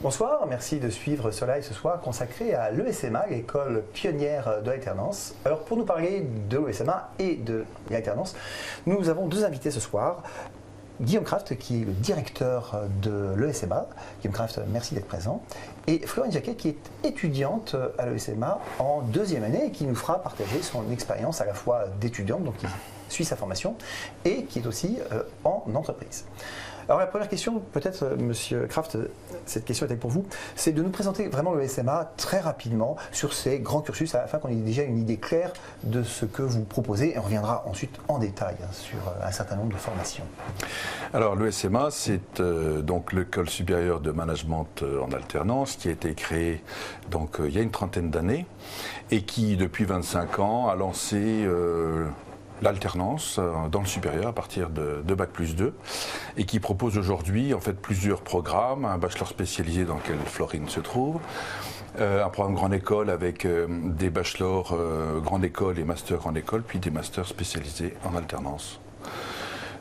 Bonsoir, merci de suivre ce live ce soir consacré à l'ESMA, l'école pionnière de l'alternance. Alors pour nous parler de l'ESMA et de l'alternance, nous avons deux invités ce soir. Guillaume Kraft, qui est le directeur de l'ESMA. Guillaume Kraft, merci d'être présent. Et Florine Jacquet, qui est étudiante à l'ESMA en deuxième année et qui nous fera partager son expérience à la fois d'étudiante, donc qui suit sa formation, et qui est aussi en entreprise. Alors la première question, peut-être Monsieur Kraft, cette question est-elle pour vous, c'est de nous présenter vraiment le SMA très rapidement sur ces grands cursus afin qu'on ait déjà une idée claire de ce que vous proposez et on reviendra ensuite en détail sur un certain nombre de formations. Alors le SMA, c'est donc l'école supérieure de management en alternance qui a été créée donc, il y a une trentaine d'années et qui depuis 25 ans a lancé l'alternance dans le supérieur à partir de Bac+2 et qui propose aujourd'hui en fait plusieurs programmes, un bachelor spécialisé dans lequel Florine se trouve, un programme grande école avec des bachelors grande école et master grande école, puis des masters spécialisés en alternance.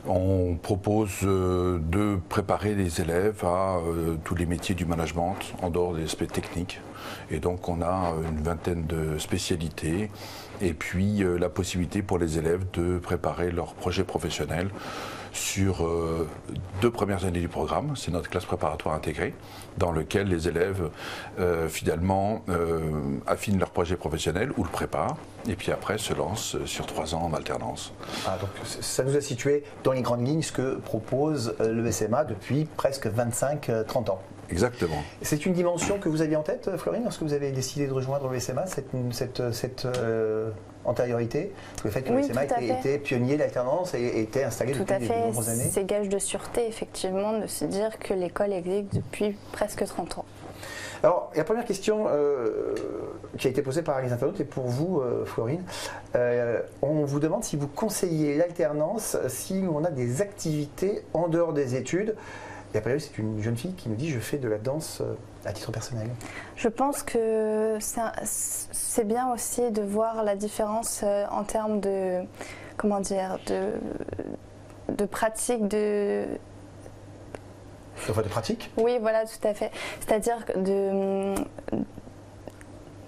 On propose de préparer les élèves à tous les métiers du management en dehors des aspects techniques. Et donc on a une vingtaine de spécialités et puis la possibilité pour les élèves de préparer leur projet professionnel sur 2 premières années du programme. C'est notre classe préparatoire intégrée dans lequel les élèves finalement affinent leur projet professionnel ou le préparent et puis après se lancent sur 3 ans en alternance. Ah, donc ça nous a situé dans les grandes lignes ce que propose le SMA depuis presque 25-30 ans. Exactement. C'est une dimension que vous aviez en tête, Florine, lorsque vous avez décidé de rejoindre le SMA, cette antériorité, le fait que le SMA était pionnier d'alternance et était installé depuis de nombreuses années. C'est gage de sûreté, effectivement, de se dire que l'école existe depuis presque 30 ans. Alors, la première question qui a été posée par les internautes est pour vous, Florine. On vous demande si vous conseillez l'alternance si on a des activités en dehors des études. Et après, c'est une jeune fille qui nous dit « je fais de la danse à titre personnel ». Je pense que c'est bien aussi de voir la différence en termes de, comment dire, de pratique, de pratique ? Oui, voilà, tout à fait. C'est-à-dire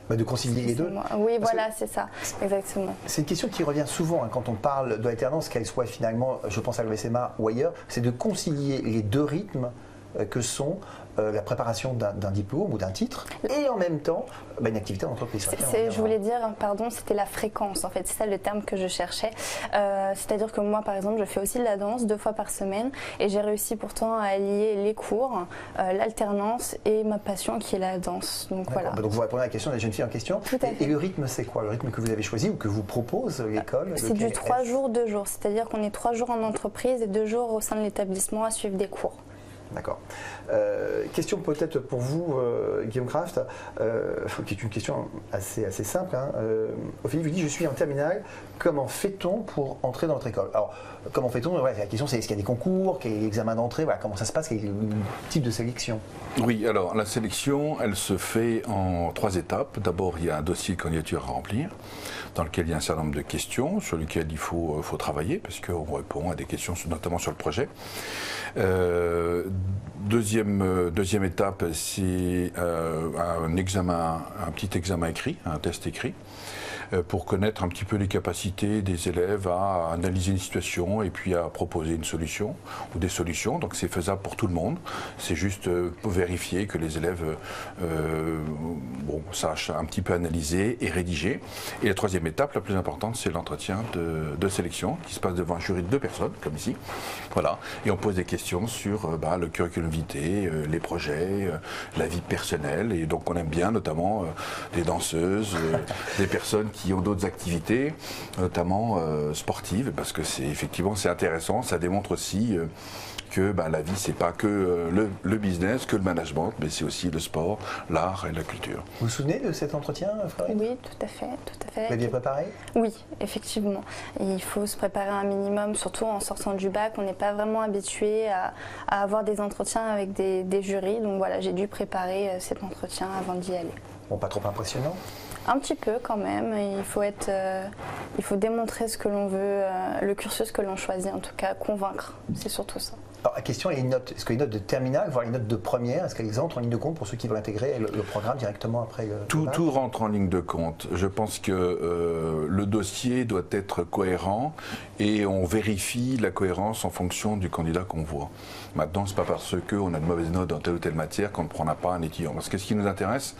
de concilier les deux. Oui, voilà, c'est ça, exactement. C'est une question qui revient souvent quand on parle de l'alternance, qu'elle soit finalement, je pense à l'ESMA ou ailleurs, c'est de concilier les deux rythmes que sont la préparation d'un diplôme ou d'un titre et en même temps une activité en entreprise. Je voulais dire, pardon, c'était la fréquence en fait, c'est ça le terme que je cherchais. C'est-à-dire que moi par exemple je fais aussi de la danse 2 fois par semaine et j'ai réussi pourtant à allier les cours, l'alternance et ma passion qui est la danse. Donc voilà. Donc vous répondez à la question de la jeune fille en question. Tout à fait. Et le rythme c'est quoi? Le rythme que vous avez choisi ou que vous propose l'école? C'est du 3 jours, 2 jours. C'est-à-dire qu'on est 3 jours en entreprise et 2 jours au sein de l'établissement à suivre des cours. D'accord. Question peut-être pour vous, Guillaume Kraft, qui est une question assez simple. Ophélie vous dit, je suis en terminale, comment fait-on pour entrer dans votre école? Alors, comment fait-on? La question c'est, est-ce qu'il y a des concours, quel est l'examen d'entrée, comment ça se passe, quel est le type de sélection? Oui, alors la sélection, elle se fait en 3 étapes. D'abord, il y a un dossier de candidature à remplir, dans lequel il y a un certain nombre de questions, sur lesquelles il faut travailler, parce qu'on répond à des questions notamment sur le projet. Deuxième étape, c'est un petit examen écrit, un test écrit, pour connaître un petit peu les capacités des élèves à analyser une situation et puis à proposer une solution ou des solutions. Donc c'est faisable pour tout le monde. C'est juste pour vérifier que les élèves sachent un petit peu analyser et rédiger. Et la troisième étape, la plus importante, c'est l'entretien de sélection qui se passe devant un jury de 2 personnes, comme ici. Voilà. Et on pose des questions sur le curriculum vitae, les projets, la vie personnelle. Et donc on aime bien notamment des danseuses, des personnes qui ont d'autres activités, notamment sportives, parce que c'est intéressant, ça démontre aussi que la vie c'est pas que le business, que le management, mais c'est aussi le sport, l'art et la culture. Vous vous souvenez de cet entretien, Florine? Oui, tout à fait. Vous l'aviez préparé? Oui, effectivement. Il faut se préparer un minimum, surtout en sortant du bac, on n'est pas vraiment habitué à avoir des entretiens avec des jurys, donc voilà, j'ai dû préparer cet entretien avant d'y aller. Bon, pas trop impressionnant? Un petit peu quand même, il faut démontrer ce que l'on veut, le cursus que l'on choisit en tout cas, convaincre, c'est surtout ça. Alors, la question est est-ce que les notes de terminale, voire les notes de première, est-ce qu'elles entrent en ligne de compte pour ceux qui veulent intégrer le programme directement après le bac ? Tout rentre en ligne de compte. Je pense que le dossier doit être cohérent et on vérifie la cohérence en fonction du candidat qu'on voit. Maintenant, ce n'est pas parce qu'on a de mauvaises notes dans telle ou telle matière qu'on ne prendra pas un étudiant. Parce que ce qui nous intéresse,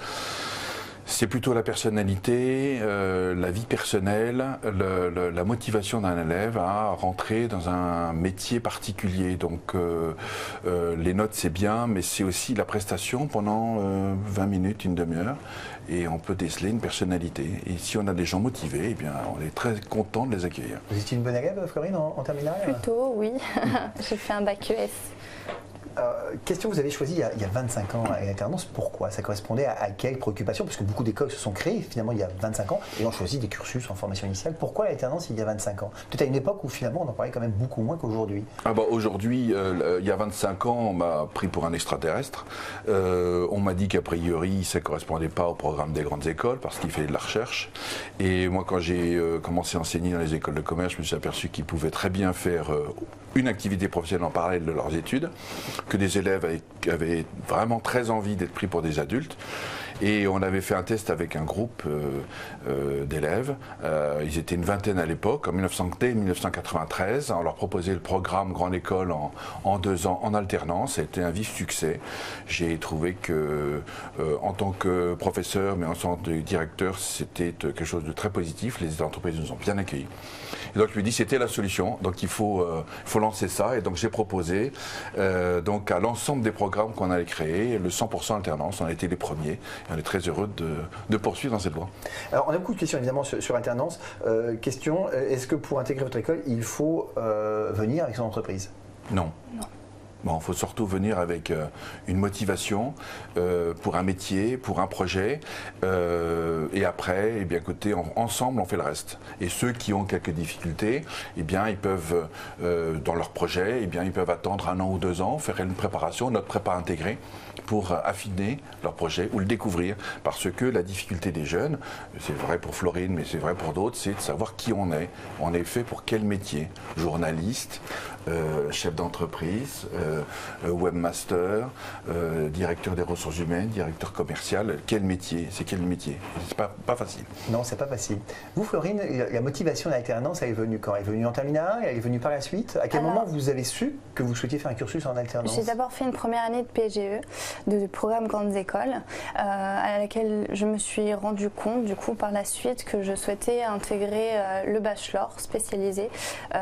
c'est plutôt la personnalité, la vie personnelle, la motivation d'un élève à rentrer dans un métier particulier. Donc les notes c'est bien, mais c'est aussi la prestation pendant 20 minutes, une demi-heure, et on peut déceler une personnalité. Et si on a des gens motivés, eh bien, on est très content de les accueillir. Vous étiez une bonne élève, Florine, en terminale ? Plutôt, oui. J'ai fait un bac ES. Question que vous avez choisie il y a 25 ans à l'alternance, pourquoi ? Ça correspondait à quelle préoccupation ? Parce que beaucoup d'écoles se sont créées finalement il y a 25 ans et ont choisi des cursus en formation initiale. Pourquoi l'alternance il y a 25 ans ? Peut-être à une époque où finalement on en parlait quand même beaucoup moins qu'aujourd'hui. Aujourd'hui, il y a 25 ans, on m'a pris pour un extraterrestre. On m'a dit qu'a priori ça ne correspondait pas au programme des grandes écoles parce qu'il fait de la recherche. Et moi quand j'ai commencé à enseigner dans les écoles de commerce, je me suis aperçu qu'ils pouvaient très bien faire une activité professionnelle en parallèle de leurs études, que des élèves avaient vraiment très envie d'être pris pour des adultes. Et on avait fait un test avec un groupe d'élèves. Ils étaient une vingtaine à l'époque, dès 1993. On leur proposait le programme Grande École en 2 ans en alternance. Ça a été un vif succès. J'ai trouvé que, en tant que professeur, mais en tant que directeur, c'était quelque chose de très positif. Les entreprises nous ont bien accueillis. Et donc je lui ai dit c'était la solution. Donc il faut lancer ça. Et donc j'ai proposé donc à l'ensemble des programmes qu'on allait créer le 100% alternance. On a été les premiers. Et on est très heureux de poursuivre dans cette voie. Alors, on a beaucoup de questions évidemment sur alternance. Question, est-ce que pour intégrer votre école, il faut venir avec son entreprise ? Non. Bon, il faut surtout venir avec une motivation pour un métier, pour un projet. Et après, eh bien, écoutez, ensemble, on fait le reste. Et ceux qui ont quelques difficultés, eh bien, ils peuvent, dans leur projet, eh bien, ils peuvent attendre 1 an ou 2 ans, faire une préparation, notre prépa intégrée, pour affiner leur projet ou le découvrir. Parce que la difficulté des jeunes, c'est vrai pour Florine, mais c'est vrai pour d'autres, c'est de savoir qui on est. On est fait pour quel métier ? Journaliste, chef d'entreprise, webmaster, directeur des ressources humaines, directeur commercial. Quel métier ? C'est quel métier ? C'est pas facile. Non, c'est pas facile. Vous, Florine, la motivation de l'alternance, elle est venue quand ? Elle est venue en terminale ? Elle est venue par la suite ? À quel moment vous avez su que vous souhaitiez faire un cursus en alternance ? J'ai d'abord fait une première année de PGE, de programme Grandes Écoles, à laquelle je me suis rendu compte du coup par la suite que je souhaitais intégrer le bachelor spécialisé,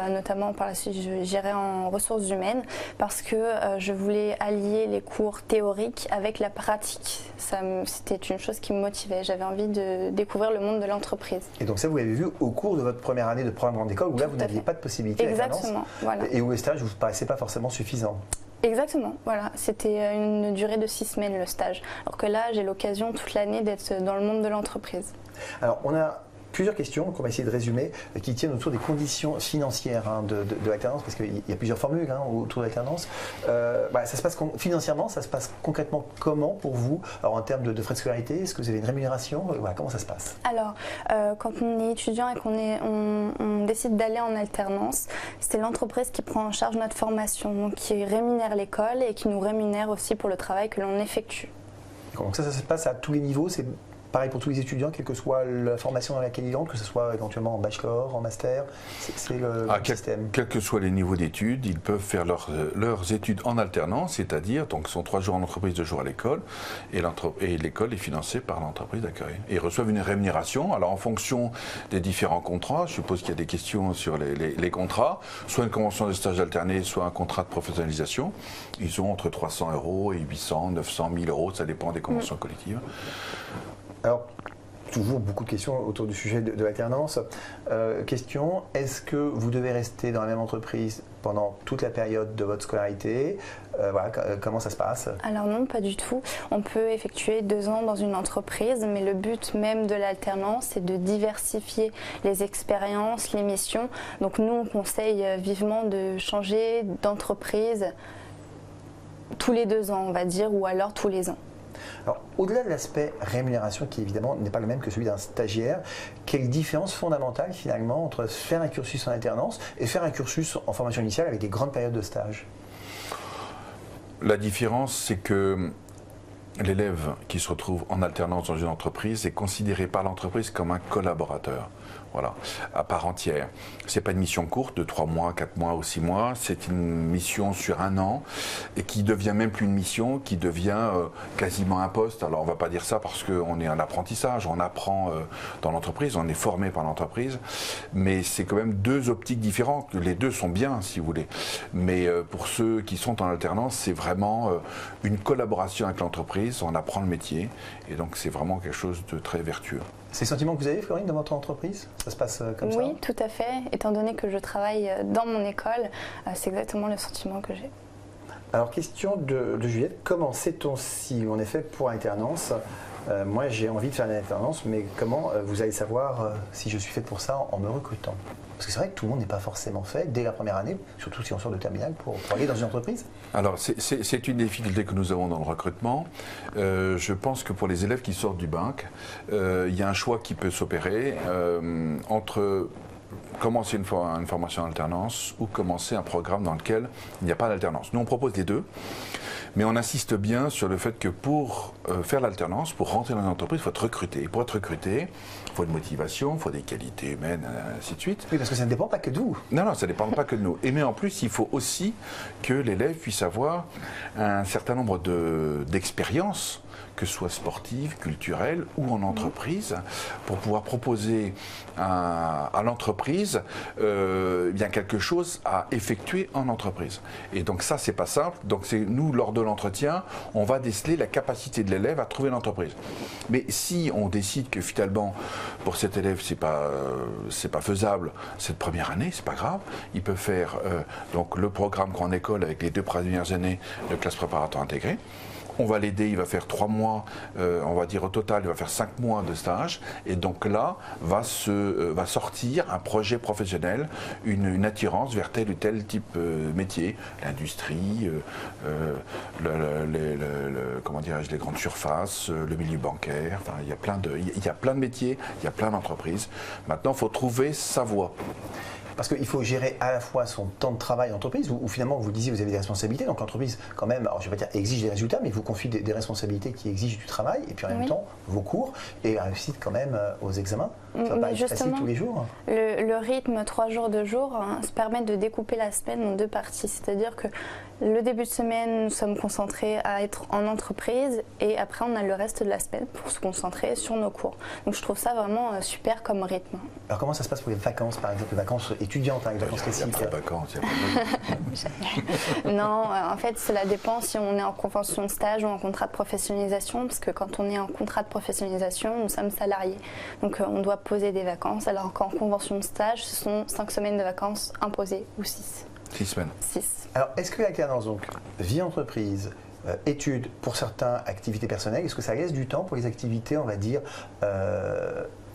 notamment par la suite j'irai en ressources humaines parce que je voulais allier les cours théoriques avec la pratique. C'était une chose qui me motivait, j'avais envie de découvrir le monde de l'entreprise. Et donc ça vous l'avez vu au cours de votre première année de programme Grande École où là vous n'aviez pas de possibilité d'alternance. Exactement, voilà. Et où le stage ne vous paraissait pas forcément suffisant. Exactement, voilà. C'était une durée de 6 semaines le stage. Alors que là, j'ai l'occasion toute l'année d'être dans le monde de l'entreprise. Alors, on a plusieurs questions qu'on va essayer de résumer qui tiennent autour des conditions financières de l'alternance parce qu'il y a plusieurs formules autour de l'alternance. Ça se passe financièrement, ça se passe concrètement comment pour vous ? Alors en termes de frais de scolarité, est-ce que vous avez une rémunération ? Comment ça se passe ? Alors quand on est étudiant et on décide d'aller en alternance, c'est l'entreprise qui prend en charge notre formation, donc qui rémunère l'école et qui nous rémunère aussi pour le travail que l'on effectue. Donc ça se passe à tous les niveaux, c'est pareil pour tous les étudiants, quelle que soit la formation dans laquelle ils entrent, que ce soit éventuellement en bachelor, en master, c'est le système. Quels que soient les niveaux d'études, ils peuvent faire leurs études en alternance, c'est-à-dire, donc, ils sont 3 jours en entreprise, 2 jours à l'école, et l'école est financée par l'entreprise d'accueil. Et ils reçoivent une rémunération, alors en fonction des différents contrats, je suppose qu'il y a des questions sur les contrats, soit une convention de stage alterné, soit un contrat de professionnalisation, ils ont entre 300 € et 800, 900, 1000 €, ça dépend des conventions collectives. Alors, toujours beaucoup de questions autour du sujet de l'alternance. Question, est-ce que vous devez rester dans la même entreprise pendant toute la période de votre scolarité ? Comment ça se passe ? Alors non, pas du tout. On peut effectuer 2 ans dans une entreprise, mais le but même de l'alternance, c'est de diversifier les expériences, les missions. Donc nous, on conseille vivement de changer d'entreprise tous les 2 ans, on va dire, ou alors tous les ans. Alors, au-delà de l'aspect rémunération, qui évidemment n'est pas le même que celui d'un stagiaire, quelle différence fondamentale finalement entre faire un cursus en alternance et faire un cursus en formation initiale avec des grandes périodes de stage? La différence, c'est que l'élève qui se retrouve en alternance dans une entreprise est considéré par l'entreprise comme un collaborateur. Voilà, à part entière. Ce n'est pas une mission courte de 3 mois, 4 mois ou 6 mois, c'est une mission sur 1 an et qui devient même plus une mission, qui devient quasiment un poste. Alors on ne va pas dire ça parce qu'on est en apprentissage, on apprend dans l'entreprise, on est formé par l'entreprise, mais c'est quand même 2 optiques différentes. Les 2 sont bien si vous voulez, mais pour ceux qui sont en alternance, c'est vraiment une collaboration avec l'entreprise, on apprend le métier et donc c'est vraiment quelque chose de très vertueux. C'est le sentiment que vous avez, Florine, dans votre entreprise? Ça se passe comme ça? Oui, tout à fait. Étant donné que je travaille dans mon école, c'est exactement le sentiment que j'ai. Alors, question de Juliette, comment sait-on si on est fait pour alternance? Moi, j'ai envie de faire une alternance, mais comment vous allez savoir si je suis fait pour ça en me recrutant? Parce que c'est vrai que tout le monde n'est pas forcément fait dès la première année, surtout si on sort de terminale, pour aller dans une entreprise. Alors, c'est une difficulté que nous avons dans le recrutement. Je pense que pour les élèves qui sortent du bac, il y a un choix qui peut s'opérer entre commencer une formation en alternance ou commencer un programme dans lequel il n'y a pas d'alternance. Nous, on propose les 2. Mais on insiste bien sur le fait que pour faire l'alternance, pour rentrer dans une entreprise, il faut être recruté. Et pour être recruté, il faut une motivation, il faut des qualités humaines, ainsi de suite. Oui, parce que ça ne dépend pas que de vous. Non, ça ne dépend pas que de nous. Et mais en plus, il faut aussi que l'élève puisse avoir un certain nombre d'expériences, que ce soit sportive, culturelle ou en entreprise, pour pouvoir proposer à l'entreprise bien quelque chose à effectuer en entreprise. Et donc ça, c'est pas simple. Donc c'est nous, lors de l'entretien, on va déceler la capacité de l'élève à trouver l'entreprise. Mais si on décide que finalement, pour cet élève, c'est pas faisable cette première année, c'est pas grave. Il peut faire donc le programme grande école avec les 2 premières années de classe préparatoire intégrée. On va l'aider, il va faire 3 mois, on va dire au total, il va faire 5 mois de stage. Et donc là, va sortir un projet professionnel, une attirance vers tel ou tel type métier, l'industrie, comment dirais-je, les grandes surfaces, le milieu bancaire. Enfin, il y a plein de métiers, il y a plein d'entreprises. Maintenant, il faut trouver sa voie. Parce qu'il faut gérer à la fois son temps de travail en entreprise, où finalement, vous le disiez, vous avez des responsabilités. Donc l'entreprise, quand même, alors je ne vais pas dire exige des résultats, mais vous confie des responsabilités qui exigent du travail, et puis en même temps, vos cours, et la réussite quand même aux examens. Ça va pas être facile tous les jours. Le rythme 3 jours, 2 jours, se permet de découper la semaine en 2 parties. C'est-à-dire que le début de semaine, nous sommes concentrés à être en entreprise, et après, on a le reste de la semaine pour se concentrer sur nos cours. Donc je trouve ça vraiment super comme rythme. Alors comment ça se passe pour les vacances, par exemple, les vacances étudiantes, les vacances classiques? Il n'y a pas de vacances, Non, en fait, cela dépend si on est en convention de stage ou en contrat de professionnalisation, parce que quand on est en contrat de professionnalisation, nous sommes salariés. Donc on doit poser des vacances, alors qu'en convention de stage, ce sont 5 semaines de vacances imposées, ou 6. 6 semaines. 6. Alors, est-ce que l'alternance, donc, vie entreprise, études, pour certains, activités personnelles, est-ce que ça laisse du temps pour les activités, on va dire,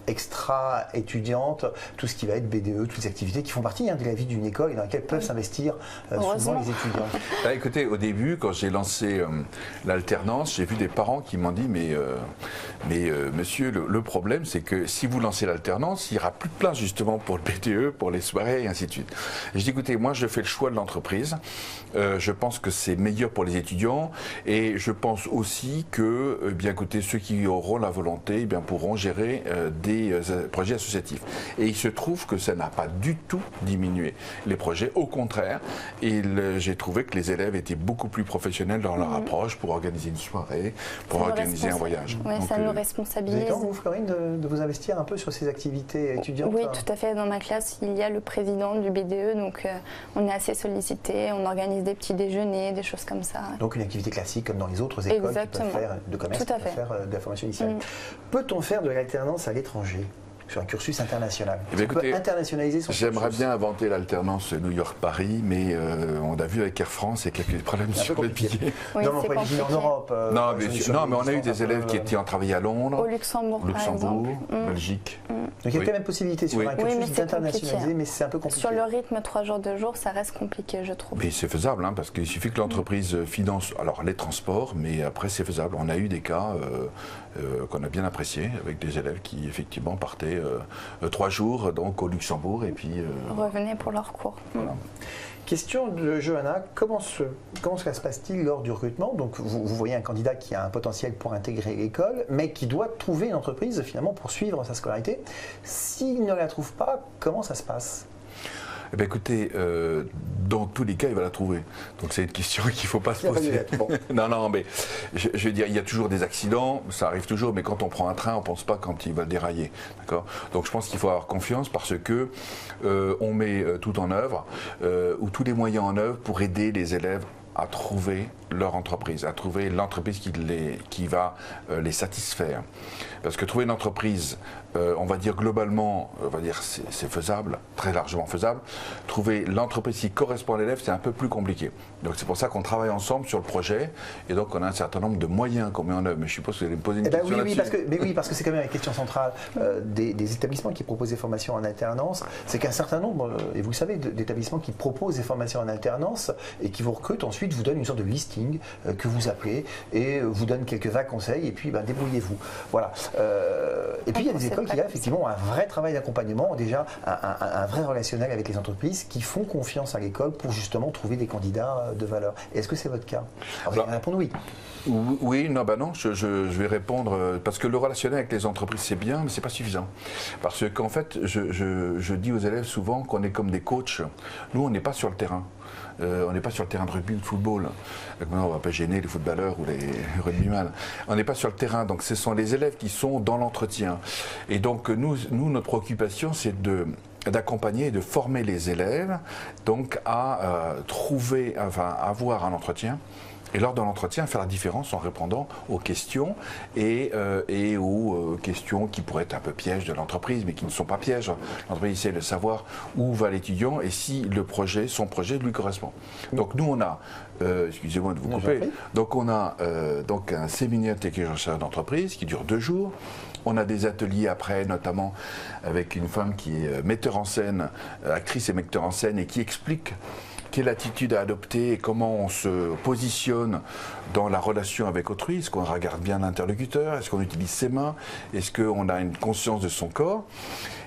extra-étudiantes, tout ce qui va être BDE, toutes les activités qui font partie de la vie d'une école et dans lesquelles peuvent s'investir souvent les étudiants? Écoutez, au début, quand j'ai lancé l'alternance, j'ai vu des parents qui m'ont dit mais monsieur, le problème c'est que si vous lancez l'alternance, il n'y aura plus de place justement pour le BDE, pour les soirées et ainsi de suite. Et je dis écoutez, moi je fais le choix de l'entreprise, je pense que c'est meilleur pour les étudiants et je pense aussi que bien écoutez, ceux qui auront la volonté pourront gérer des projets associatifs. Et il se trouve que ça n'a pas du tout diminué les projets, au contraire. Et j'ai trouvé que les élèves étaient beaucoup plus professionnels dans leur approche pour organiser une soirée, pour organiser un voyage. Oui, ça nous responsabilise. Vous avez temps, vous, Florine, de vous investir un peu sur ces activités étudiantes? Oui, tout à fait. Dans ma classe, il y a le président du BDE, donc on est assez sollicité. On organise des petits déjeuners, des choses comme ça. Donc une activité classique comme dans les autres écoles qui peuvent faire de commerce, qui peuvent faire de la formation initiale. Peut-on faire de l'alternance à l'étranger? sur un cursus international? Eh bien, Est-ce qu'on peut internationaliser son J'aimerais cursus? bien inventer l'alternance New York-Paris, mais on a vu avec Air France, il y a quelques problèmes sur le billet. Oui, Non, mais on c'est peut imaginer en compliqué. Europe. Non, mais on a eu des des élèves qui étaient en travail à Londres, Au Luxembourg, par exemple. Belgique. Donc il y a Oui. quand même possibilité sur Oui. un Oui, cursus mais c'est d'internationaliser, compliqué. mais c'est un peu compliqué. Sur le rythme 3 jours, 2 jours, ça reste compliqué, je trouve. Mais c'est faisable, hein, parce qu'il suffit que l'entreprise finance alors les transports, mais après c'est faisable. On a eu des cas qu'on a bien appréciés avec des élèves qui effectivement partaient 3 jours donc au Luxembourg et puis Revenez pour leur cours. voilà. Question de Johanna, comment cela se passe-t-il lors du recrutement? Donc vous voyez un candidat qui a un potentiel pour intégrer l'école, mais qui doit trouver une entreprise finalement pour suivre sa scolarité. S'il ne la trouve pas, comment ça se passe? Eh bien, écoutez, dans tous les cas, il va la trouver. Donc c'est une question qu'il ne faut pas se poser. Bon. Non, mais je veux dire, il y a toujours des accidents, ça arrive toujours, mais quand on prend un train, on ne pense pas quand il va dérailler. D'accord ? Donc je pense qu'il faut avoir confiance parce que on met tout en œuvre, ou tous les moyens en œuvre pour aider les élèves à trouver leur entreprise, à trouver l'entreprise qui va les satisfaire. Parce que trouver une entreprise, on va dire globalement, c'est faisable, très largement faisable. Trouver l'entreprise qui correspond à l'élève, c'est un peu plus compliqué. Donc c'est pour ça qu'on travaille ensemble sur le projet, et donc on a un certain nombre de moyens qu'on met en œuvre. Mais je suppose que vous allez me poser une question là-dessus. Parce que c'est quand même la question centrale des établissements qui proposent des formations en alternance. C'est qu'un certain nombre, et vous le savez, d'établissements qui proposent des formations en alternance et qui vous recrutent, ensuite vous donnent une sorte de listing que vous appelez et vous donnent quelques vagues conseils et puis débrouillez-vous. Voilà. Et puis il y a des écoles qui effectivement ont un vrai travail d'accompagnement, déjà un vrai relationnel avec les entreprises qui font confiance à l'école pour justement trouver des candidats de valeur. Est-ce que c'est votre cas? Alors, vous allez répondre oui. Oui, non, je vais répondre parce que le relationnel avec les entreprises c'est bien, mais c'est pas suffisant. Parce qu'en fait, je dis aux élèves souvent qu'on est comme des coachs. Nous, on n'est pas sur le terrain. On n'est pas sur le terrain de rugby ou de football. Maintenant, on ne va pas gêner les footballeurs ou les rugbyman. On n'est pas sur le terrain. Donc, ce sont les élèves qui sont dans l'entretien. Et donc, nous notre préoccupation, c'est d'accompagner et de former les élèves donc à avoir un entretien. Et lors de l'entretien, faire la différence en répondant aux questions et aux questions qui pourraient être un peu pièges de l'entreprise, mais qui ne sont pas pièges. L'entreprise essaie de savoir où va l'étudiant et si son projet lui correspond. Donc nous, on a, excusez-moi de vous couper, donc on a donc un séminaire technique d'entreprise qui dure 2 jours. On a des ateliers après, notamment avec une femme qui est metteur en scène, actrice et metteur en scène, et qui explique quelle attitude à adopter et comment on se positionne dans la relation avec autrui. Est-ce qu'on regarde bien l'interlocuteur? Est-ce qu'on utilise ses mains? Est-ce qu'on a une conscience de son corps?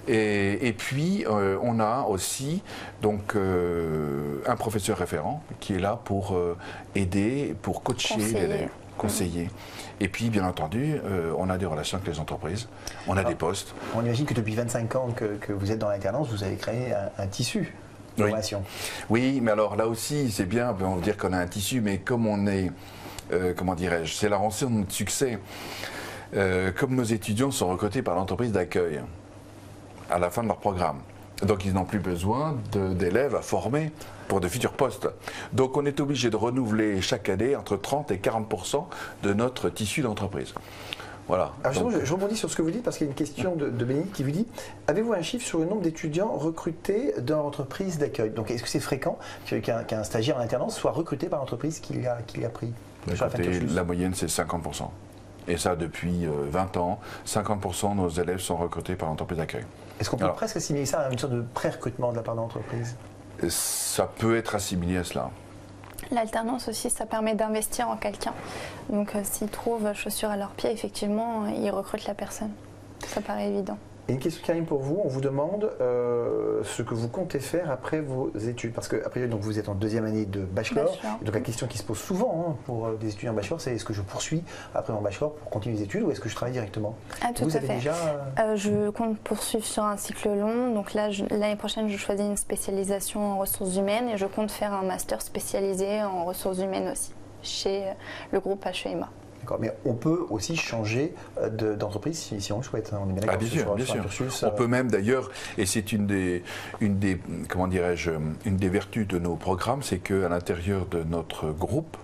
Et puis, on a aussi donc, un professeur référent qui est là pour aider, pour coacher l'élève, conseiller. Et puis, bien entendu, on a des relations avec les entreprises, on a des postes. On imagine que depuis 25 ans que vous êtes dans l'alternance, vous avez créé un tissu. Oui, mais alors là aussi, c'est bien, on va dire qu'on a un tissu, mais comme on est, comment dirais-je, c'est la rançon de notre succès. Comme nos étudiants sont recrutés par l'entreprise d'accueil à la fin de leur programme. Donc ils n'ont plus besoin d'élèves à former pour de futurs postes. Donc on est obligé de renouveler chaque année entre 30 et 40% de notre tissu d'entreprise. Voilà. Alors je rebondis sur ce que vous dites parce qu'il y a une question de Bénédicte qui vous dit: avez-vous un chiffre sur le nombre d'étudiants recrutés dans l'entreprise d'accueil? Donc est-ce que c'est fréquent qu'un stagiaire en alternance soit recruté par l'entreprise qui l'a pris? La moyenne c'est 50%. Et ça depuis 20 ans, 50% de nos élèves sont recrutés par l'entreprise d'accueil. Est-ce qu'on peut presque assimiler ça à une sorte de pré-recrutement de la part de l'entreprise? Ça peut être assimilé à cela. L'alternance aussi, ça permet d'investir en quelqu'un. Donc s'ils trouvent chaussures à leurs pieds, effectivement, ils recrutent la personne. Ça paraît évident. Et une question qui arrive pour vous, on vous demande ce que vous comptez faire après vos études. Parce qu'après, donc vous êtes en 2e année de bachelor. Et donc la question qui se pose souvent pour des étudiants en bachelor, c'est: est-ce que je poursuis après mon bachelor pour continuer les études ou est-ce que je travaille directement? Tout à fait. Je compte poursuivre sur un cycle long. Donc là, l'année prochaine, je choisis une spécialisation en ressources humaines et je compte faire un master spécialisé en ressources humaines aussi, chez le groupe HEMA. D'accord, mais on peut aussi changer d'entreprise si on le souhaite. Hein. On est bien d'accord bien sûr, bien sûr. Cursus, On peut même d'ailleurs, et c'est une des comment dirais-je, une des vertus de nos programmes, c'est qu'à l'intérieur de notre groupe,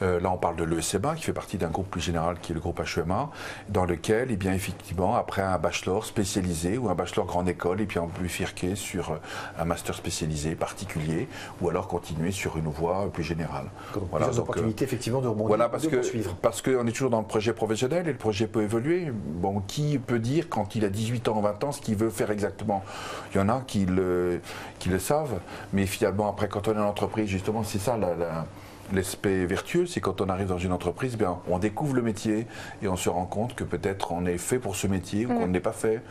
là on parle de l'ESMA qui fait partie d'un groupe plus général qui est le groupe HEMA, dans lequel, eh bien, effectivement, après un bachelor spécialisé ou un bachelor grande école, et puis on peut bifurquer sur un master spécialisé particulier ou alors continuer sur une voie plus générale. Voilà, plusieurs opportunités effectivement de rebondir, voilà, de poursuivre. Parce qu'on est toujours dans le projet professionnel et le projet peut évoluer. Bon, qui peut dire quand il a 18 ans, 20 ans, ce qu'il veut faire exactement? Il y en a qui le savent, mais finalement après quand on est en entreprise, justement, c'est ça l'aspect vertueux, c'est quand on arrive dans une entreprise, eh bien, on découvre le métier et on se rend compte que peut-être on est fait pour ce métier ou qu'on n'est pas fait.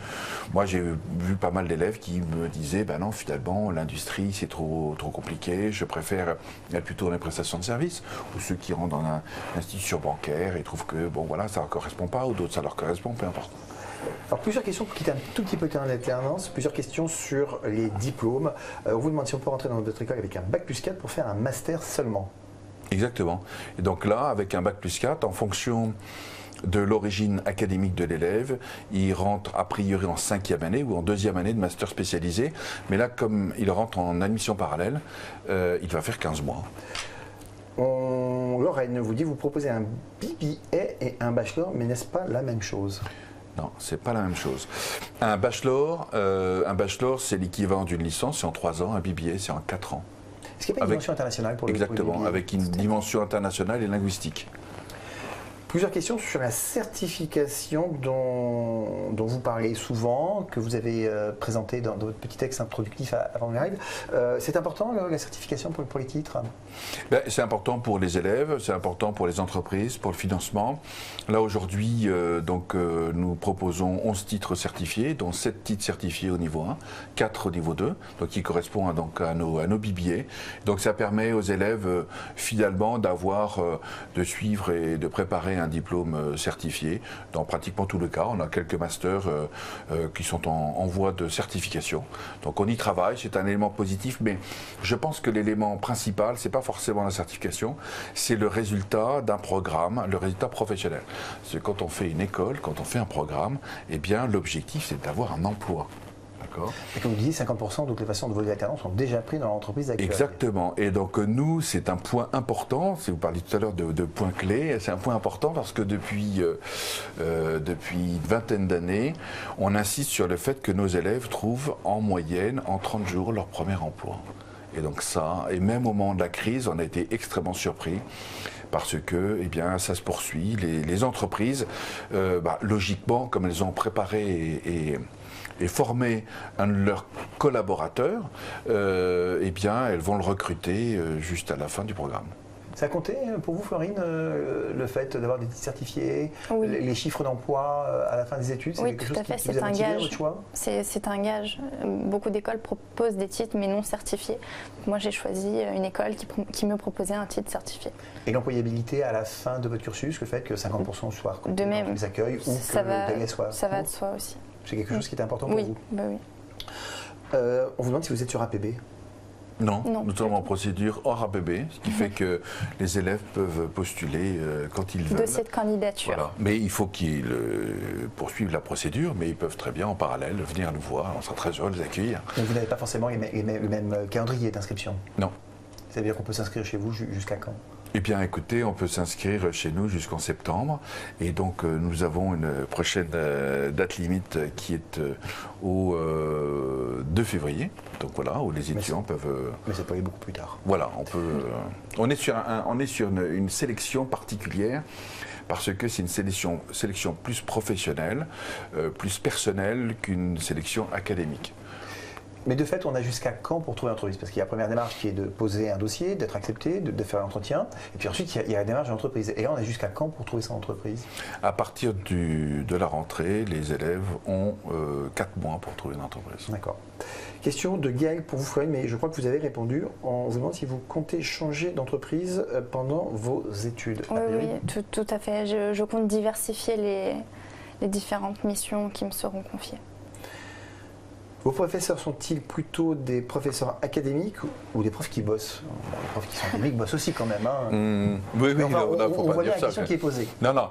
Moi, j'ai vu pas mal d'élèves qui me disaient, ben non, finalement, l'industrie, c'est trop compliqué, je préfère être plutôt dans les prestations de services, ou ceux qui rentrent dans une institution bancaire et trouvent que, bon, voilà, ça ne leur correspond pas, ou d'autres, ça leur correspond, peu importe. Alors, plusieurs questions pour quitter un tout petit peu le terrain d'alternance, plusieurs questions sur les diplômes. On vous demande si on peut rentrer dans votre école avec un bac+4 pour faire un master seulement. Exactement. Et donc là, avec un bac+4, en fonction de l'origine académique de l'élève, il rentre a priori en 5e année ou en 2e année de master spécialisé. Mais là, comme il rentre en admission parallèle, il va faire 15 mois. Lorraine vous dit, vous proposez un BBA et un bachelor, mais n'est-ce pas la même chose? Non, c'est pas la même chose. Un bachelor, c'est l'équivalent d'une licence, c'est en 3 ans. Un BBA, c'est en 4 ans. Est-ce qu'il n'y a pas une dimension internationale pour le Exactement, avec une dimension internationale et linguistique. Plusieurs questions sur la certification dont vous parlez souvent, que vous avez présenté dans votre petit texte introductif avant le live. C'est important la certification pour les titres? C'est important pour les élèves, c'est important pour les entreprises, pour le financement. Là aujourd'hui, nous proposons 11 titres certifiés, dont 7 titres certifiés au niveau 1, 4 au niveau 2, donc qui correspondent donc à nos BBA. Donc ça permet aux élèves finalement de suivre et de préparer un diplôme certifié. Dans pratiquement tous les cas, on a quelques masters qui sont en voie de certification. Donc on y travaille, c'est un élément positif, mais je pense que l'élément principal, c'est pas forcément la certification, c'est le résultat d'un programme, le résultat professionnel. C'est quand on fait une école, quand on fait un programme, eh bien l'objectif c'est d'avoir un emploi. Et comme vous disiez, 50% de toutes les façons de vos alternants sont déjà pris dans l'entreprise actuelle. Exactement. Et donc nous, c'est un point important. Si vous parliez tout à l'heure de points clés, c'est un point important parce que depuis une vingtaine d'années, on insiste sur le fait que nos élèves trouvent en moyenne, en 30 jours, leur premier emploi. Et donc ça, et même au moment de la crise, on a été extrêmement surpris parce que, eh bien, ça se poursuit. Les entreprises, logiquement, comme elles ont préparé et formé un de leurs collaborateurs, eh bien, elles vont le recruter juste à la fin du programme. Ça a compté pour vous, Florine, le fait d'avoir des titres certifiés, oui. Les chiffres d'emploi à la fin des études? Oui, tout à fait, c'est un gage. C'est un gage. Beaucoup d'écoles proposent des titres mais non certifiés. Moi, j'ai choisi une école qui me proposait un titre certifié. Et l'employabilité à la fin de votre cursus, le fait que 50% soient recrutés dans les accueils ou ça que le délai soit ça va de soi aussi. C'est quelque chose qui est important pour vous? Oui. On vous demande si vous êtes sur APB. Non, nous sommes en procédure hors APB, ce qui fait que les élèves peuvent postuler quand ils veulent. Dossier de candidature. Voilà. Mais il faut qu'ils poursuivent la procédure, mais ils peuvent très bien en parallèle venir nous voir, on sera très heureux de les accueillir. Donc vous n'avez pas forcément le même calendrier d'inscription? Non. C'est-à-dire qu'on peut s'inscrire chez vous jusqu'à quand? Eh bien, écoutez, on peut s'inscrire chez nous jusqu'en septembre. Et donc, nous avons une prochaine date limite qui est au 2 février. Donc voilà, où les étudiants peuvent... Mais ça peut aller beaucoup plus tard. Voilà, on est sur une sélection particulière parce que c'est une sélection plus professionnelle, plus personnelle qu'une sélection académique. Mais de fait, on a jusqu'à quand pour trouver une entreprise? Parce qu'il y a la première démarche qui est de poser un dossier, d'être accepté, de faire l'entretien. Et puis ensuite, il y a la démarche de l'entreprise. Et là, on a jusqu'à quand pour trouver son entreprise? À partir de la rentrée, les élèves ont 4 mois pour trouver une entreprise. D'accord. Question de Gaël pour vous, Florine, mais je crois que vous avez répondu. On vous demande si vous comptez changer d'entreprise pendant vos études. Oui, tout à fait. Je compte diversifier les différentes missions qui me seront confiées. Vos professeurs sont-ils plutôt des professeurs académiques ou des profs qui bossent? Les profs qui sont académiques bossent aussi quand même. Hein. Oui, Mais enfin, non, faut on pas voit dire bien la ça. question qui est posée. Non, non.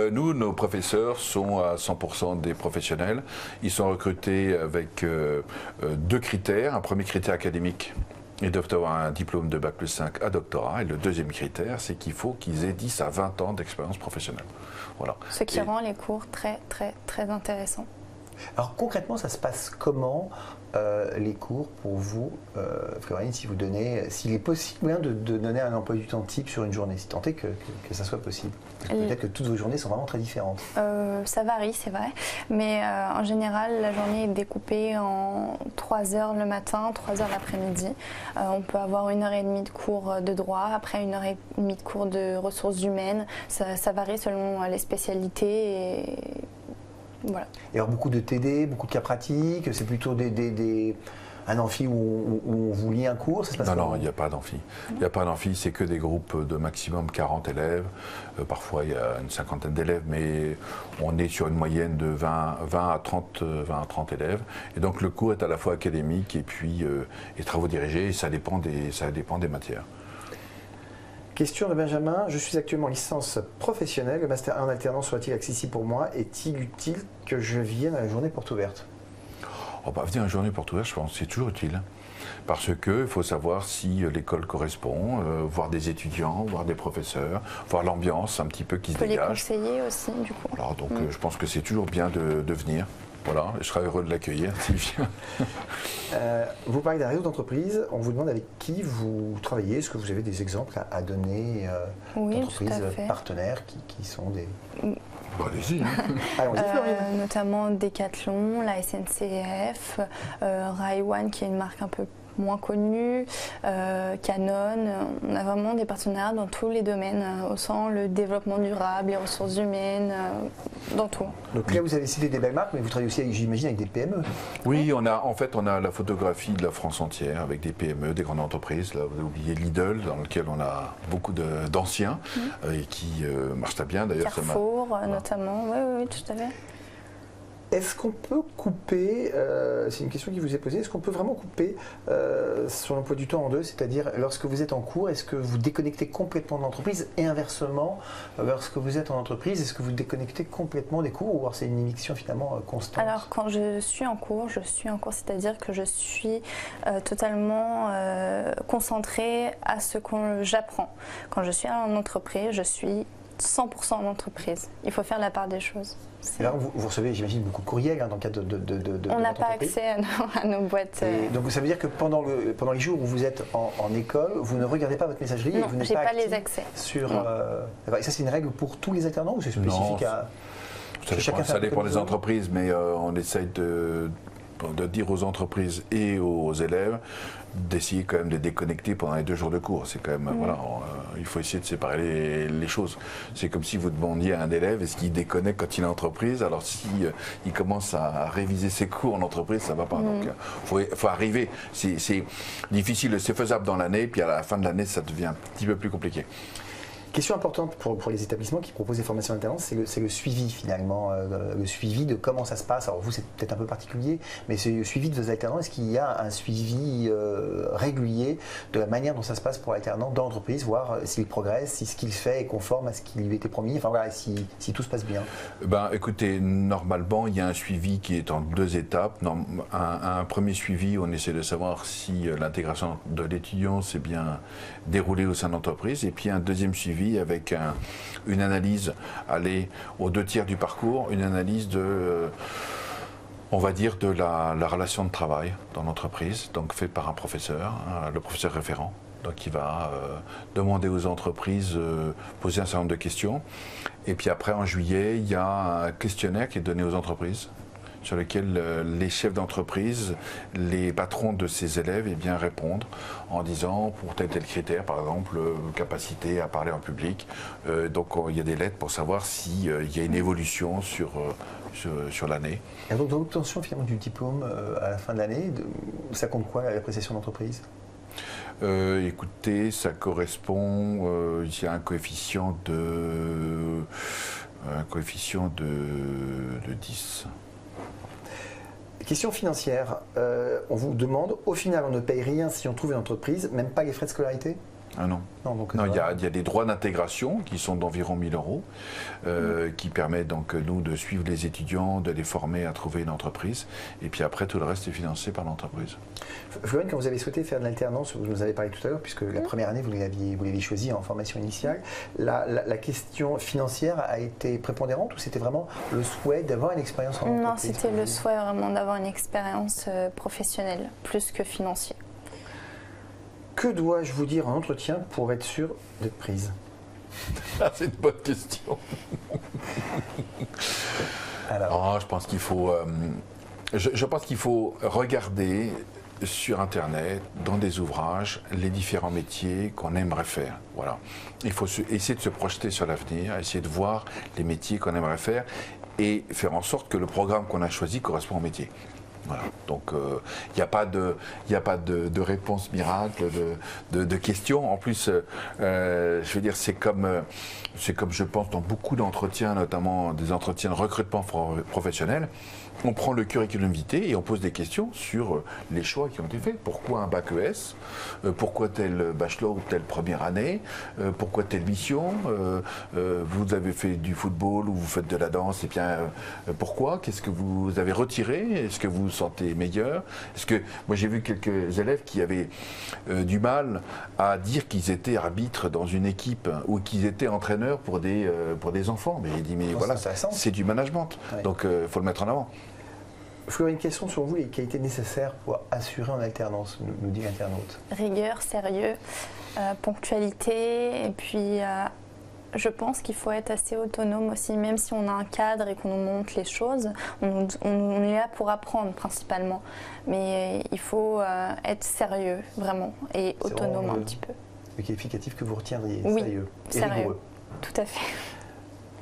Nous, nos professeurs sont à 100% des professionnels. Ils sont recrutés avec 2 critères. Un premier critère académique. Ils doivent avoir un diplôme de Bac+5 à doctorat. Et le deuxième critère, c'est qu'il faut qu'ils aient 10 à 20 ans d'expérience professionnelle. Voilà. Ce qui rend les cours très, très, très intéressants. Alors concrètement, ça se passe comment les cours pour vous, Florine, s'il est possible de donner un emploi du temps type sur une journée, si tant est que ça soit possible? Parce que peut-être que toutes vos journées sont vraiment très différentes. Ça varie, c'est vrai, mais en général, la journée est découpée en 3 heures le matin, 3 heures l'après-midi. On peut avoir 1h30 de cours de droit, après 1h30 de cours de ressources humaines. Ça varie selon les spécialités et voilà. Et alors beaucoup de TD, beaucoup de cas pratiques, c'est plutôt un amphi où on vous lit un cours, ça se passe comment? Non, il n'y a pas d'amphi. Il n'y a pas d'amphi, c'est que des groupes de maximum 40 élèves. Parfois, il y a une cinquantaine d'élèves, mais on est sur une moyenne de 20 à 30 élèves. Et donc, le cours est à la fois académique et puis et travaux dirigés, et ça dépend des matières. Question de Benjamin, je suis actuellement en licence professionnelle, le master 1 en alternance soit-il accessible pour moi? Est-il utile que je vienne à la journée porte ouverte? Venir à une journée porte ouverte, je pense que c'est toujours utile. Parce qu'il faut savoir si l'école correspond, voir des étudiants, voir des professeurs, voir l'ambiance un petit peu qui se dégage. On peut les conseiller aussi, du coup. Alors, donc, je pense que c'est toujours bien de venir. Voilà, je serai heureux de l'accueillir s'il vient. Vous parlez d'un réseau d'entreprises, on vous demande avec qui vous travaillez. Est-ce que vous avez des exemples à donner Oui, d'entreprises tout à fait. partenaires qui sont des... Allez-y. Allons-y, Florine. Notamment Decathlon, la SNCF, Raiwan qui est une marque un peu moins connue, Canon. On a vraiment des partenaires dans tous les domaines, autant le développement durable, les ressources humaines, dans tout. Donc là, vous avez cité des belles marques, mais vous travaillez aussi, j'imagine, avec des PME. Oui, on a la photographie de la France entière avec des PME, des grandes entreprises. Là, vous avez oublié Lidl, dans lequel on a beaucoup d'anciens et qui marchent très bien. D'ailleurs, Carrefour, notamment. Oui, tout à fait. Est-ce qu'on peut couper, c'est une question qui vous est posée, est-ce qu'on peut vraiment couper son emploi du temps en deux, c'est-à-dire lorsque vous êtes en cours, est-ce que vous déconnectez complètement de l'entreprise et inversement, lorsque vous êtes en entreprise, est-ce que vous déconnectez complètement des cours ou alors c'est une immixtion finalement constante? Alors quand je suis en cours, c'est-à-dire que je suis totalement concentrée à ce que j'apprends. Quand je suis en entreprise, je suis 100% en entreprise. Il faut faire la part des choses. Et là, vous recevez, j'imagine, beaucoup de courriels dans le cadre de On n'a votre pas entreprise. accès à nos boîtes. Donc ça veut dire que pendant les jours où vous êtes en école, vous ne regardez pas votre messagerie et Non, vous n'êtes j'ai pas pas actif les accès. sur. D'accord. Et ça, c'est une règle pour tous les alternants ou c'est spécifique Non, à. Ça dépend des entreprises, mais on essaye de dire aux entreprises et aux élèves d'essayer quand même de déconnecter pendant les 2 jours de cours. C'est quand même, voilà, il faut essayer de séparer les choses. C'est comme si vous demandiez à un élève est-ce qu'il déconnecte quand il est en entreprise, alors si il commence à réviser ses cours en entreprise, ça ne va pas. Donc faut arriver. C'est difficile, c'est faisable dans l'année, puis à la fin de l'année, ça devient un petit peu plus compliqué. Question importante pour les établissements qui proposent des formations alternances, c'est le suivi finalement, le suivi de comment ça se passe. Alors vous, c'est peut-être un peu particulier, mais c'est le suivi de vos alternants. Est-ce qu'il y a un suivi régulier de la manière dont ça se passe pour l'alternant dans l'entreprise, voir s'il progresse, si ce qu'il fait est conforme à ce qui lui était promis, enfin voilà, si tout se passe bien? Écoutez, normalement, il y a un suivi qui est en 2 étapes. Un premier suivi, on essaie de savoir si l'intégration de l'étudiant s'est bien déroulée au sein de l'entreprise, et puis un deuxième suivi avec une analyse, aller aux 2/3 du parcours, une analyse on va dire de la relation de travail dans l'entreprise, donc faite par un professeur, le professeur référent. Donc il va demander aux entreprises, poser un certain nombre de questions. Et puis après, en juillet, il y a un questionnaire qui est donné aux entreprises, sur lequel les chefs d'entreprise, les patrons de ces élèves répondent en disant pour tel critère, par exemple, capacité à parler en public. Donc il y a des lettres pour savoir s'il y a une évolution sur l'année. Et donc dans l'obtention finalement du diplôme à la fin de l'année, ça compte quoi l'appréciation d'entreprise? Écoutez, ça correspond, il y a un coefficient de 10. Question financière, on vous demande, au final on ne paye rien si on trouve une entreprise, même pas les frais de scolarité? Ah non. Non, il y a des droits d'intégration qui sont d'environ 1 000 euros, qui permettent donc nous de suivre les étudiants, de les former à trouver une entreprise. Et puis après, tout le reste est financé par l'entreprise. Florine, quand vous avez souhaité faire de l'alternance, vous nous avez parlé tout à l'heure, puisque la première année, vous l'aviez choisi en formation initiale, la question financière a été prépondérante ou c'était vraiment le souhait d'avoir une expérience en entreprise? Non, c'était le souhait vraiment d'avoir une expérience professionnelle, plus que financière. Que dois-je vous dire en entretien pour être sûr d'être prise? C'est une bonne question. Alors, je pense qu'il faut, je pense qu'il faut regarder sur Internet, dans des ouvrages, les différents métiers qu'on aimerait faire. Voilà. Il faut essayer de se projeter sur l'avenir, essayer de voir les métiers qu'on aimerait faire et faire en sorte que le programme qu'on a choisi correspond au métier. Voilà. Donc il n'y a pas de réponse miracle, de questions. En plus, je veux dire, c'est comme je pense dans beaucoup d'entretiens, notamment des entretiens de recrutement professionnel. On prend le curriculum vitae et on pose des questions sur les choix qui ont été faits. Pourquoi un bac ES? Pourquoi tel bachelor ou telle première année? Pourquoi telle mission? Vous avez fait du football ou vous faites de la danse? Et bien, pourquoi? Qu'est-ce que vous avez retiré? Est-ce que vous vous sentez meilleur? Est-ce que moi j'ai vu quelques élèves qui avaient du mal à dire qu'ils étaient arbitres dans une équipe ou qu'ils étaient entraîneurs pour des enfants. Mais il dit mais voilà, c'est du management. Ouais. Donc il faut le mettre en avant. Florine, quelles sont selon vous les qualités nécessaires pour assurer en alternance, nous dit l'internaute? Rigueur, sérieux, ponctualité, et puis je pense qu'il faut être assez autonome aussi, même si on a un cadre et qu'on nous montre les choses, on est là pour apprendre principalement, mais il faut être sérieux vraiment et autonome un petit peu. Le qualificatif que vous retiendriez, oui, sérieux et sérieux, rigoureux. tout à fait.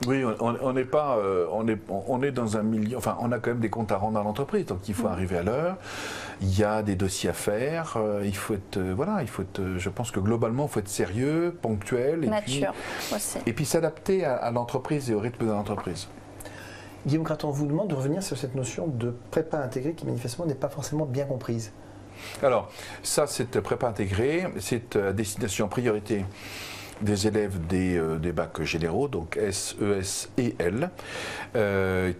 Oui, on n'est pas, on est dans un milieu, enfin, on a quand même des comptes à rendre à l'entreprise, donc il faut arriver à l'heure. Il y a des dossiers à faire. Il faut être, je pense que globalement, il faut être sérieux, ponctuel, mature aussi. Et puis s'adapter à l'entreprise et au rythme de l'entreprise. Guillaume Craton, on vous demande de revenir sur cette notion de prépa intégrée qui manifestement n'est pas forcément bien comprise. Alors, ça, cette prépa intégrée, c'est à destination priorité des élèves des bacs généraux, donc S, ES et L,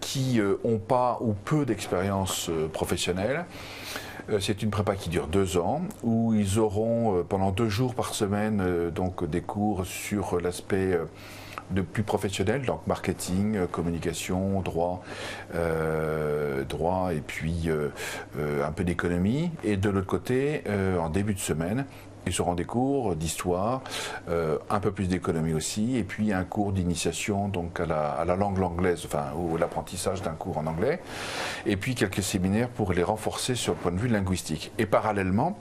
qui n'ont pas ou peu d'expérience professionnelle. C'est une prépa qui dure 2 ans, où ils auront pendant 2 jours par semaine donc des cours sur l'aspect plus professionnel, donc marketing, communication, droit et puis un peu d'économie. Et de l'autre côté, en début de semaine, ils auront des cours d'histoire, un peu plus d'économie aussi, et puis un cours d'initiation donc à la langue anglaise, enfin, ou l'apprentissage d'un cours en anglais, et puis quelques séminaires pour les renforcer sur le point de vue linguistique. Et parallèlement,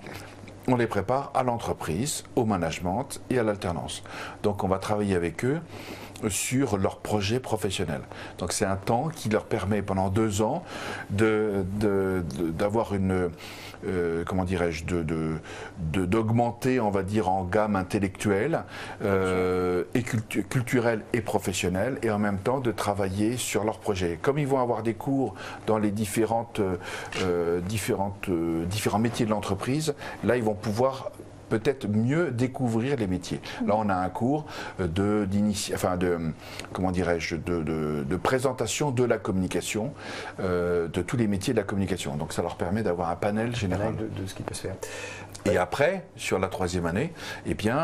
on les prépare à l'entreprise, au management et à l'alternance. Donc on va travailler avec eux sur leur projet professionnel. Donc c'est un temps qui leur permet pendant 2 ans d'avoir une comment dirais-je, d'augmenter, on va dire, en gamme intellectuelle et culturelle et professionnelle, et en même temps de travailler sur leur projet. Comme ils vont avoir des cours dans les différents métiers de l'entreprise, là ils vont pouvoir peut-être mieux découvrir les métiers. Là, on a un cours de présentation de la communication, de tous les métiers de la communication. Donc, ça leur permet d'avoir un panel général de ce qui peut se faire. Et après, sur la 3e année, eh bien,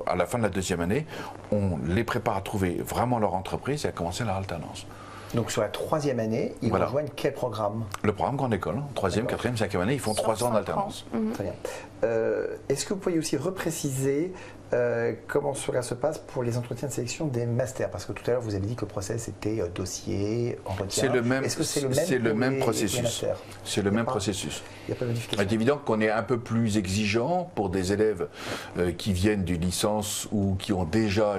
à la fin de la 2e année, on les prépare à trouver vraiment leur entreprise et à commencer leur alternance. Donc sur la 3e année, ils rejoignent quel programme? Le programme Grande École. 3e, 4e, 5e année, ils font 3 ans d'alternance. Très bien. Est-ce que vous pourriez aussi repréciser comment cela se passe pour les entretiens de sélection des masters? Parce que tout à l'heure, vous avez dit que le process était dossier, entretien. Est-ce que c'est le même processus? C'est le même processus. Il n'y a pas de modification. C'est évident qu'on est un peu plus exigeant pour des élèves qui viennent du licence ou qui ont déjà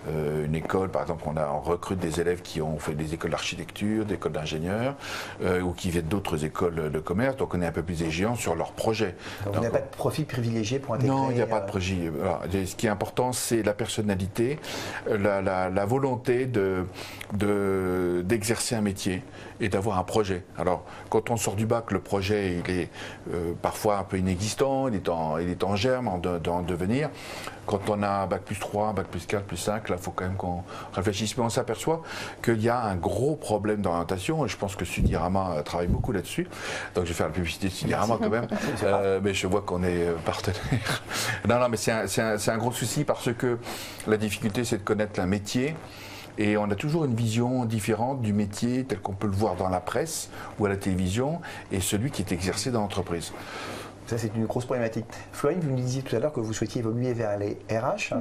une école. Par exemple, on recrute des élèves qui ont fait des écoles d'architecture, des écoles d'ingénieurs ou qui viennent d'autres écoles de commerce. Donc on est un peu plus exigeant sur leur projet. Donc, vous n'avez pas de profil privilégié pour intégrer? Non, il n'y a pas de profil. Alors, ce qui est important, c'est la personnalité, la volonté d'exercer un métier et d'avoir un projet. Alors, quand on sort du bac, le projet, il est parfois un peu inexistant, il est en germe, en devenir. Quand on a bac plus 3, bac plus 4, plus 5, là, il faut quand même qu'on réfléchisse. Mais on s'aperçoit qu'il y a un gros problème d'orientation, et je pense que Sudirama travaille beaucoup là-dessus. Donc, je vais faire la publicité de Sudirama quand même, mais je vois qu'on est partenaire. Non, mais c'est un gros souci parce que la difficulté, c'est de connaître un métier. Et on a toujours une vision différente du métier tel qu'on peut le voir dans la presse ou à la télévision et celui qui est exercé dans l'entreprise. Ça, c'est une grosse problématique. Florine, vous nous disiez tout à l'heure que vous souhaitiez évoluer vers les RH.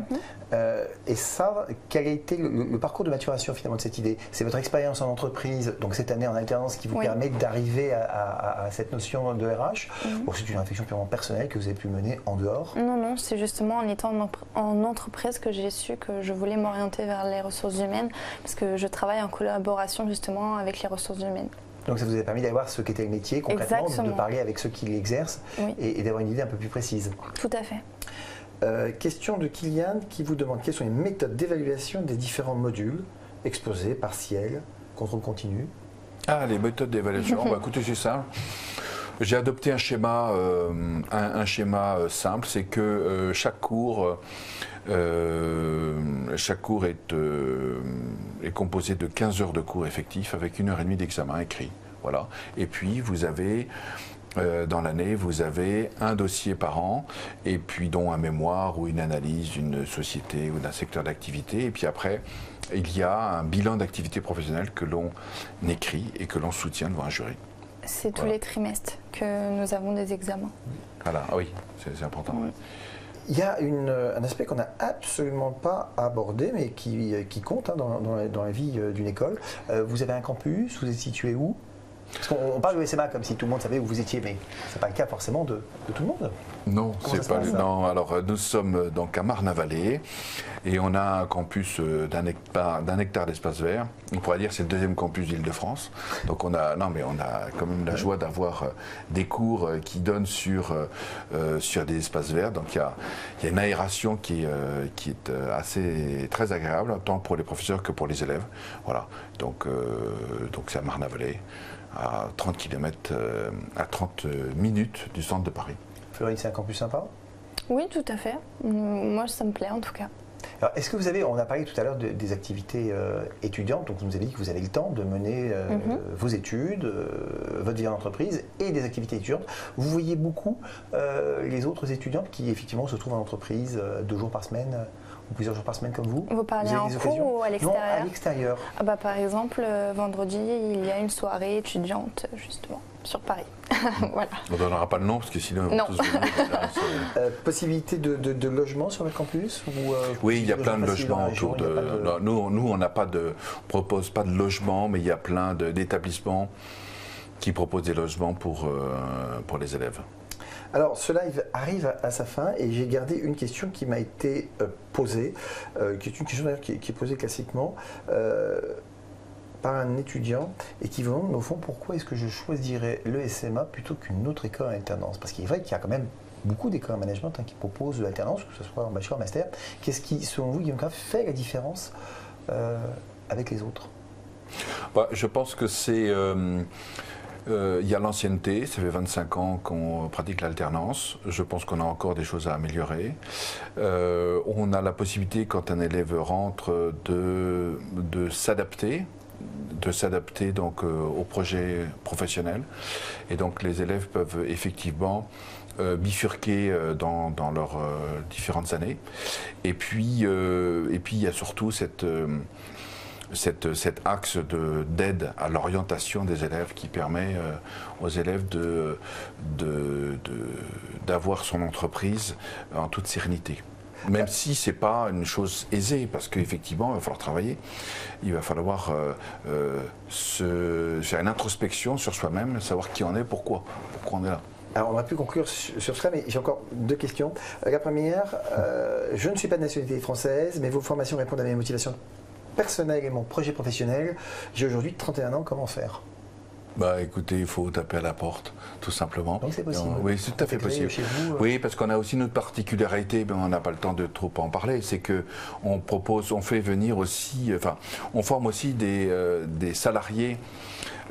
Et ça, quel a été le parcours de maturation finalement de cette idée? C'est votre expérience en entreprise, donc cette année en alternance, qui vous permet d'arriver à cette notion de RH? Ou c'est une réflexion purement personnelle que vous avez pu mener en dehors? Non, c'est justement en étant en entreprise que j'ai su que je voulais m'orienter vers les ressources humaines, parce que je travaille en collaboration justement avec les ressources humaines. Donc ça vous a permis d'aller voir ce qu'était le métier concrètement, de parler avec ceux qui l'exercent et d'avoir une idée un peu plus précise. Tout à fait. Question de Kylian qui vous demande quelles sont les méthodes d'évaluation des différents modules, exposé, partiel, contrôle continu. Ah, les méthodes d'évaluation, écoutez, c'est simple. J'ai adopté un schéma simple, c'est que chaque cours est composé de 15 heures de cours effectifs avec 1h30 d'examen écrit. Voilà. Et puis vous avez dans l'année, vous avez un dossier par an, et puis dont un mémoire ou une analyse d'une société ou d'un secteur d'activité. Et puis après, il y a un bilan d'activité professionnelle que l'on écrit et que l'on soutient devant un jury. C'est tous les trimestres que nous avons des examens. Voilà, oui, c'est important. Ouais. Il y a un aspect qu'on n'a absolument pas abordé, mais qui compte dans la vie d'une école. Vous avez un campus, vous êtes situé où? Parce qu'on parle de l'ESMA comme si tout le monde savait où vous étiez, mais ce n'est pas le cas forcément de tout le monde. Non, c'est pas. Non, alors nous sommes donc à Marne-la-Vallée et on a un campus d'un hectare d'espace vert. On pourrait dire que c'est le deuxième campus d'Île-de-France. Donc on a quand même la joie d'avoir des cours qui donnent sur des espaces verts. Donc il y a une aération qui est assez très agréable, tant pour les professeurs que pour les élèves. Voilà. Donc c'est à Marne-la-Vallée, à 30 km, à 30 minutes du centre de Paris. Florine, c'est un campus sympa? Oui, tout à fait. Moi, ça me plaît en tout cas. Alors, est-ce que vous avez, on a parlé tout à l'heure des activités étudiantes, donc vous nous avez dit que vous avez le temps de mener vos études, votre vie en entreprise et des activités étudiantes. Vous voyez beaucoup les autres étudiantes qui effectivement se trouvent en entreprise 2 jours par semaine ou plusieurs jours par semaine comme vous? Vous parlez en cours ou à l'extérieur? Non, à l'extérieur. Par exemple, vendredi, il y a une soirée étudiante justement sur Paris. Voilà. On ne donnera pas le nom parce que sinon on va tous venir. Possibilité de logement sur votre campus oui, il y a plein de logements autour de. Nous, on propose pas de logement, mais il y a plein d'établissements qui proposent des logements pour les élèves. Alors, ce live arrive à sa fin et j'ai gardé une question qui m'a été posée, qui est une question d'ailleurs qui est posée classiquement par un étudiant et qui demande au fond pourquoi est-ce que je choisirais l'ESMA plutôt qu'une autre école en alternance. Parce qu'il est vrai qu'il y a quand même beaucoup d'écoles en management qui proposent de l'alternance, que ce soit en bachelor, en master. Qu'est-ce qui, selon vous, Guillaume Craft, fait la différence avec les autres? Je pense que c'est... il y a l'ancienneté, ça fait 25 ans qu'on pratique l'alternance. Je pense qu'on a encore des choses à améliorer. On a la possibilité, quand un élève rentre, de s'adapter donc au projet professionnel. Et donc les élèves peuvent effectivement bifurquer dans leurs différentes années. Et puis il y a surtout cet axe d'aide à l'orientation des élèves qui permet aux élèves d'avoir son entreprise en toute sérénité. Même si ce n'est pas une chose aisée, parce qu'effectivement, il va falloir travailler, il va falloir faire une introspection sur soi-même, savoir qui on est, pourquoi on est là. Alors, on aurait pu conclure sur cela, mais j'ai encore 2 questions. La première, je ne suis pas de nationalité française, mais vos formations répondent à mes motivations personnelles et mon projet professionnel. J'ai aujourd'hui 31 ans, comment faire? Bah écoutez, il faut taper à la porte, tout simplement. Donc c'est possible. Oui, c'est tout à fait possible. Chez vous, Oui, parce qu'on a aussi notre particularité, mais on n'a pas le temps de trop en parler, c'est que on fait venir aussi, enfin, on forme aussi des salariés.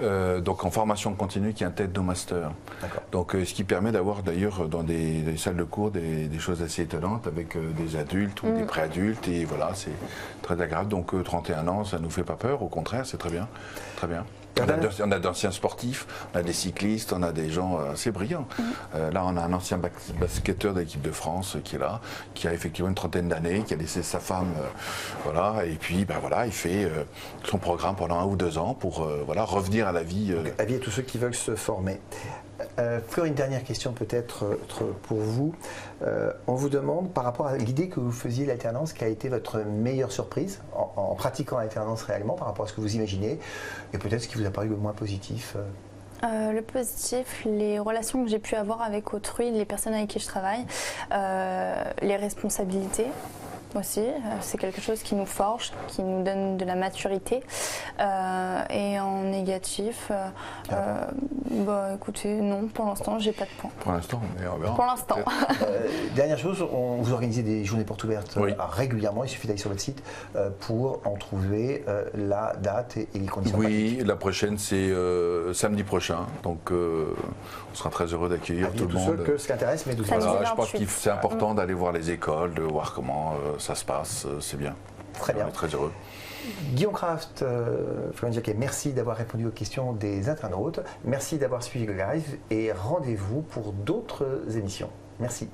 Donc en formation continue qui intègrent nos masters. Donc ce qui permet d'avoir d'ailleurs dans des salles de cours des choses assez étonnantes avec des adultes ou des préadultes, et voilà, c'est très agréable. Donc 31 ans, ça ne nous fait pas peur, au contraire, c'est très bien. Très bien. On a d'anciens sportifs, on a des cyclistes, on a des gens assez brillants. Là, on a un ancien basketteur de l'équipe de France qui est là, qui a effectivement une trentaine d'années, qui a laissé sa femme, voilà, et puis ben, voilà, il fait son programme pendant 1 ou 2 ans pour voilà, revenir à la vie. Avis à tous ceux qui veulent se former. Fleur, une dernière question peut-être pour vous. On vous demande, par rapport à l'idée que vous faisiez l'alternance, quelle a été votre meilleure surprise en pratiquant l'alternance réellement par rapport à ce que vous imaginez, et peut-être ce qui vous a paru le moins positif Le positif, les relations que j'ai pu avoir avec autrui, les personnes avec qui je travaille, les responsabilités aussi, c'est quelque chose qui nous forge, qui nous donne de la maturité. Et en négatif, bah écoutez, non, pour l'instant, j'ai pas de point. Pour l'instant, mais on verra. Pour l'instant. Dernière chose, vous organisez des journées portes ouvertes Oui. Régulièrement, il suffit d'aller sur votre site pour en trouver la date et les conditions. Oui, la prochaine c'est samedi prochain, donc on sera très heureux d'accueillir tout le monde. Que ce qui intéresse, mais Samedi Voilà, je pense 28. que c'est important d'aller voir les écoles, de voir comment ça se passe, c'est bien. Très bien. On est très heureux. Guillaume Kraft, Florian Jacquet, merci d'avoir répondu aux questions des internautes. Merci d'avoir suivi le live et rendez-vous pour d'autres émissions. Merci.